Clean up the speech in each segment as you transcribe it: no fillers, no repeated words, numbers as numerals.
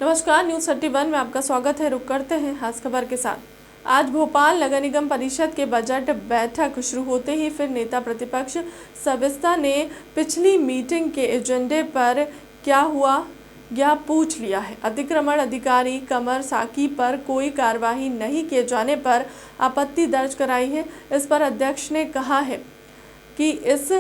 नमस्कार, न्यूज़ 31 में आपका स्वागत है। रुक करते हैं खास खबर के साथ। आज भोपाल नगर निगम परिषद के बजट बैठक शुरू होते ही फिर नेता प्रतिपक्ष सविस्ता ने पिछली मीटिंग के एजेंडे पर क्या हुआ यह पूछ लिया है। अतिक्रमण अधिकारी कमर साकी पर कोई कार्रवाई नहीं किए जाने पर आपत्ति दर्ज कराई है। इस पर अध्यक्ष ने कहा है कि इस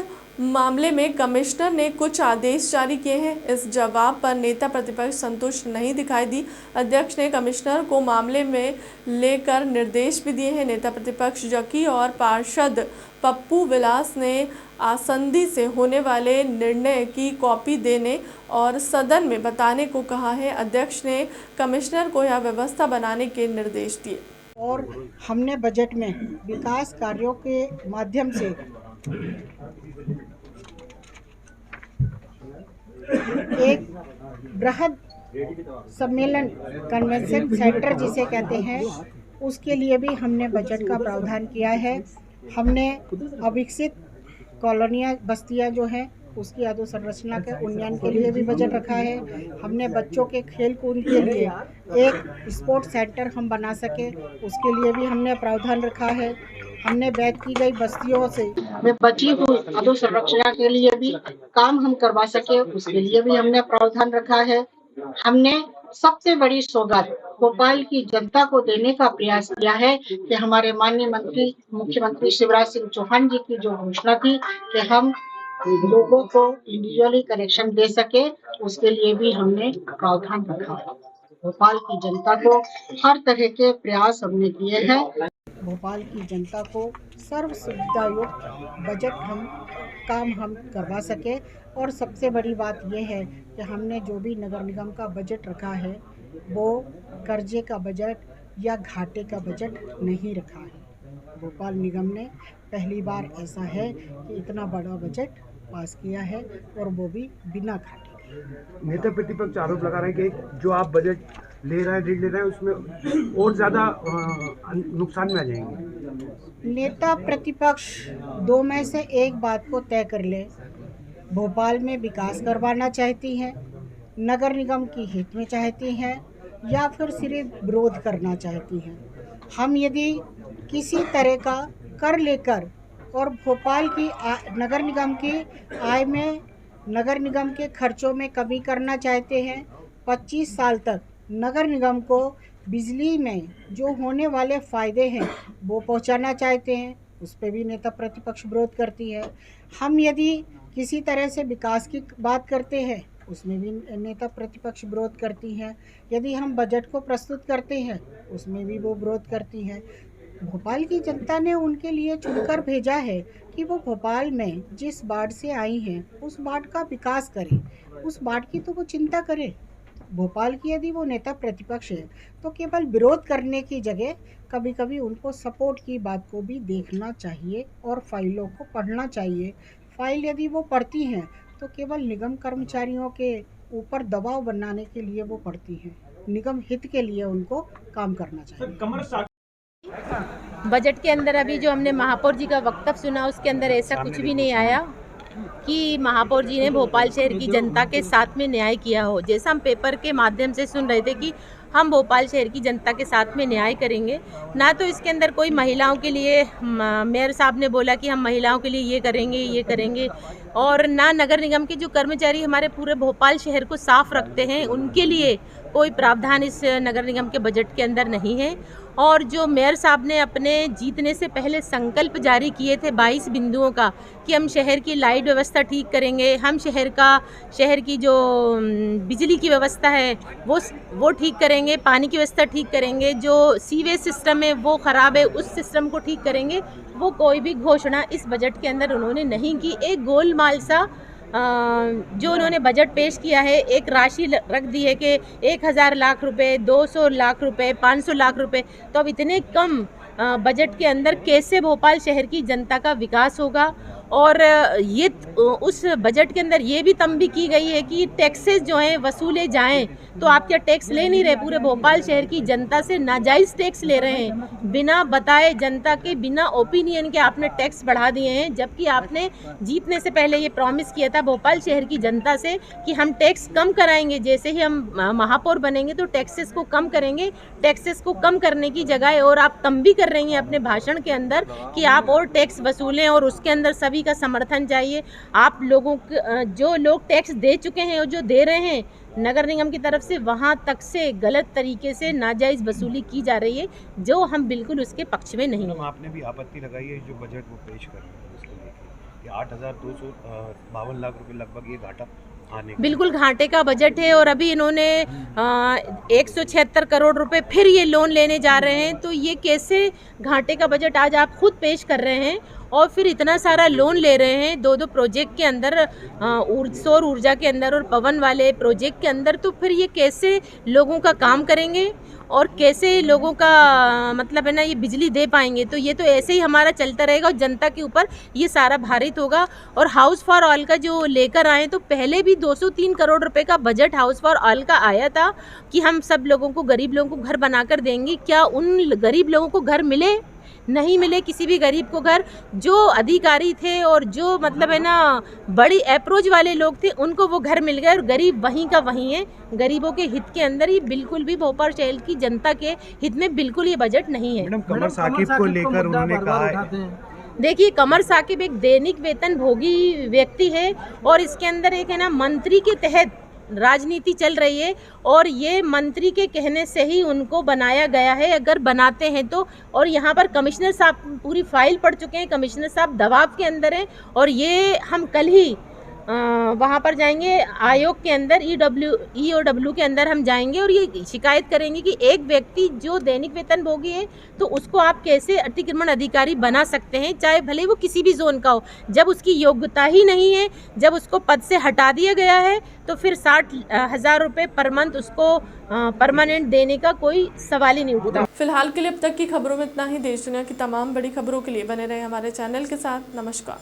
मामले में कमिश्नर ने कुछ आदेश जारी किए हैं। इस जवाब पर नेता प्रतिपक्ष संतुष्ट नहीं दिखाई दी। अध्यक्ष ने कमिश्नर को मामले में लेकर निर्देश भी दिए हैं। नेता प्रतिपक्ष जकी और पार्षद पप्पू विलास ने आसंदी से होने वाले निर्णय की कॉपी देने और सदन में बताने को कहा है। अध्यक्ष ने कमिश्नर को यह व्यवस्था बनाने के निर्देश दिए। और हमने बजट में विकास कार्यों के माध्यम से एक बृहद सम्मेलन कन्वेंशन सेंटर जिसे कहते हैं, उसके लिए भी हमने बजट का प्रावधान किया है। हमने अविकसित कॉलोनियाँ बस्तियाँ जो हैं उसकी अधोसंरचना के उन्नयन के लिए भी बजट रखा है। हमने बच्चों के खेल कूद के लिए एक स्पोर्ट्स सेंटर हम बना सके उसके लिए भी हमने प्रावधान रखा है। हमने बैद की गई बस्तियों से बची हुई अधोसंरचना के लिए भी काम हम करवा सके उसके लिए भी हमने प्रावधान रखा है। हमने सबसे बड़ी सौगात भोपाल की जनता को देने का प्रयास किया है कि हमारे माननीय मुख्यमंत्री शिवराज सिंह चौहान जी की जो घोषणा थी कि हम लोगों को इंडिविजुअली कनेक्शन दे सके, उसके लिए भी हमने प्रावधान रखा है। भोपाल की जनता को हर तरह के प्रयास हमने किए हैं। भोपाल की जनता को सर्व सुविधायुक्त बजट हम करवा सके। और सबसे बड़ी बात यह है कि हमने जो भी नगर निगम का बजट रखा है वो कर्जे का बजट या घाटे का बजट नहीं रखा है। भोपाल निगम ने पहली बार ऐसा है कि इतना बड़ा बजट पास किया है और वो भी बिना घाटे। नेता प्रतिपक्ष आरोप लगा रहे हैं कि जो आप बजट ले रहे हैं उसमें और ज़्यादा नुकसान में आ जाएंगे। नेता प्रतिपक्ष दो में से एक बात को तय कर ले। भोपाल में विकास करवाना चाहती हैं, नगर निगम की हित में चाहती हैं या फिर सिर्फ विरोध करना चाहती हैं। हम यदि किसी तरह का कर लेकर और भोपाल की नगर निगम की आय में, नगर निगम के खर्चों में कमी करना चाहते हैं, 25 साल तक नगर निगम को बिजली में जो होने वाले फ़ायदे हैं वो पहुंचाना चाहते हैं, उस पर भी नेता प्रतिपक्ष विरोध करती है। हम यदि किसी तरह से विकास की बात करते हैं उसमें भी नेता प्रतिपक्ष विरोध करती हैं। यदि हम बजट को प्रस्तुत करते हैं उसमें भी वो विरोध करती हैं। भोपाल की जनता ने उनके लिए चुनकर भेजा है कि वो भोपाल में जिस वार्ड से आई हैं उस वार्ड का विकास करें, उस वार्ड की तो वो चिंता करें। भोपाल की यदि वो नेता प्रतिपक्ष है तो केवल विरोध करने की जगह कभी कभी उनको सपोर्ट की बात को भी देखना चाहिए और फाइलों को पढ़ना चाहिए। फाइल यदि वो पढ़ती हैं तो केवल निगम कर्मचारियों के ऊपर दबाव बनाने के लिए वो पढ़ती हैं, निगम हित के लिए उनको काम करना चाहिए। बजट के अंदर अभी जो हमने महापौर जी का वक्तव्य सुना उसके अंदर ऐसा कुछ भी नहीं आया कि महापौर जी ने भोपाल शहर की जनता के साथ में न्याय किया हो। जैसा हम पेपर के माध्यम से सुन रहे थे कि हम भोपाल शहर की जनता के साथ में न्याय करेंगे, ना तो इसके अंदर कोई महिलाओं के लिए मेयर साहब ने बोला कि हम महिलाओं के लिए ये करेंगे और ना नगर निगम के जो कर्मचारी हमारे पूरे भोपाल शहर को साफ रखते हैं उनके लिए कोई प्रावधान इस नगर निगम के बजट के अंदर नहीं है। और जो मेयर साहब ने अपने जीतने से पहले संकल्प जारी किए थे 22 बिंदुओं का कि हम शहर की लाइट व्यवस्था ठीक करेंगे, हम शहर की जो बिजली की व्यवस्था है वो ठीक करेंगे, पानी की व्यवस्था ठीक करेंगे, जो सीवेज सिस्टम है वो ख़राब है उस सिस्टम को ठीक करेंगे, वो कोई भी घोषणा इस बजट के अंदर उन्होंने नहीं की। एक गोलमाल सा जो उन्होंने बजट पेश किया है, एक राशि रख दी है कि 1000 लाख रुपए, 200 लाख रुपए, 500 लाख रुपए। तो अब इतने कम बजट के अंदर कैसे भोपाल शहर की जनता का विकास होगा। और ये उस बजट के अंदर ये भी तंबी की गई है कि टैक्सेस जो हैं वसूले जाएं, तो आप क्या टैक्स ले नहीं रहे? पूरे भोपाल शहर की जनता से नाजायज़ टैक्स ले रहे हैं, बिना बताए जनता के, बिना ओपिनियन के आपने टैक्स बढ़ा दिए हैं। जबकि आपने जीतने से पहले ये प्रॉमिस किया था भोपाल शहर की जनता से कि हम टैक्स कम कराएंगे, जैसे ही हम महापौर बनेंगे तो टैक्सेस को कम करेंगे। टैक्सेस को कम करने की जगह और आप तंबी कर रही हैं अपने भाषण के अंदर कि आप और टैक्स वसूलें और उसके अंदर सभी का समर्थन चाहिए। आप लोगों को, जो लोग टैक्स दे चुके हैं और जो दे रहे हैं नगर निगम की तरफ से, वहां तक से गलत तरीके से नाजायज वसूली की जा रही है, जो हम बिल्कुल उसके पक्ष में नहीं हैं। आपने भी आपत्ति लगाई है जो बजट वो पेश कर रहे हैं उसको लेकर, ये 8,252 लाख रुपए लगभग ये घाटा आने का। बिल्कुल घाटे का बजट है और अभी इन्होंने 176 करोड़ रुपए फिर ये लोन लेने जा रहे हैं, तो ये कैसे घाटे का बजट आज आप खुद पेश कर रहे हैं और फिर इतना सारा लोन ले रहे हैं दो प्रोजेक्ट के अंदर, सौर ऊर्जा के अंदर और पवन वाले प्रोजेक्ट के अंदर, तो फिर ये कैसे लोगों का काम करेंगे और कैसे लोगों का मतलब है ना ये बिजली दे पाएंगे? तो ये तो ऐसे ही हमारा चलता रहेगा और जनता के ऊपर ये सारा भारित होगा। और हाउस फॉर ऑल का जो लेकर आए, तो पहले भी 203 करोड़ रुपए का बजट हाउस फॉर ऑल का आया था कि हम सब लोगों को, गरीब लोगों को घर बनाकर देंगे। क्या उन गरीब लोगों को घर मिले? नहीं मिले किसी भी गरीब को घर। जो अधिकारी थे और जो मतलब है ना बड़ी अप्रोच वाले लोग थे, उनको वो घर मिल गए और गरीब वहीं का वहीं है। गरीबों के हित के अंदर ही बिल्कुल भी भोपाल शहर की जनता के हित में बिल्कुल ये बजट नहीं है। मैडम कमर साकिब को लेकर उन्होंने कहा है, देखिए कमर साकिब एक दैनिक वेतन भोगी व्यक्ति है और इसके अंदर एक है ना मंत्री के तहत राजनीति चल रही है और ये मंत्री के कहने से ही उनको बनाया गया है, अगर बनाते हैं तो। और यहाँ पर कमिश्नर साहब पूरी फाइल पढ़ चुके हैं, कमिश्नर साहब दबाव के अंदर हैं और ये हम कल ही वहाँ पर जाएंगे आयोग के अंदर, EOW के अंदर हम जाएंगे और ये शिकायत करेंगे कि एक व्यक्ति जो दैनिक वेतन भोगी है तो उसको आप कैसे अतिक्रमण अधिकारी बना सकते हैं, चाहे भले वो किसी भी जोन का हो। जब उसकी योग्यता ही नहीं है, जब उसको पद से हटा दिया गया है, तो फिर 60,000 रुपये पर मंथ उसको परमानेंट देने का कोई सवाल ही नहीं उठता। फिलहाल के लिए अब तक की खबरों में इतना ही। देश दुनिया की तमाम बड़ी खबरों के लिए बने रहे हमारे चैनल के साथ। नमस्कार।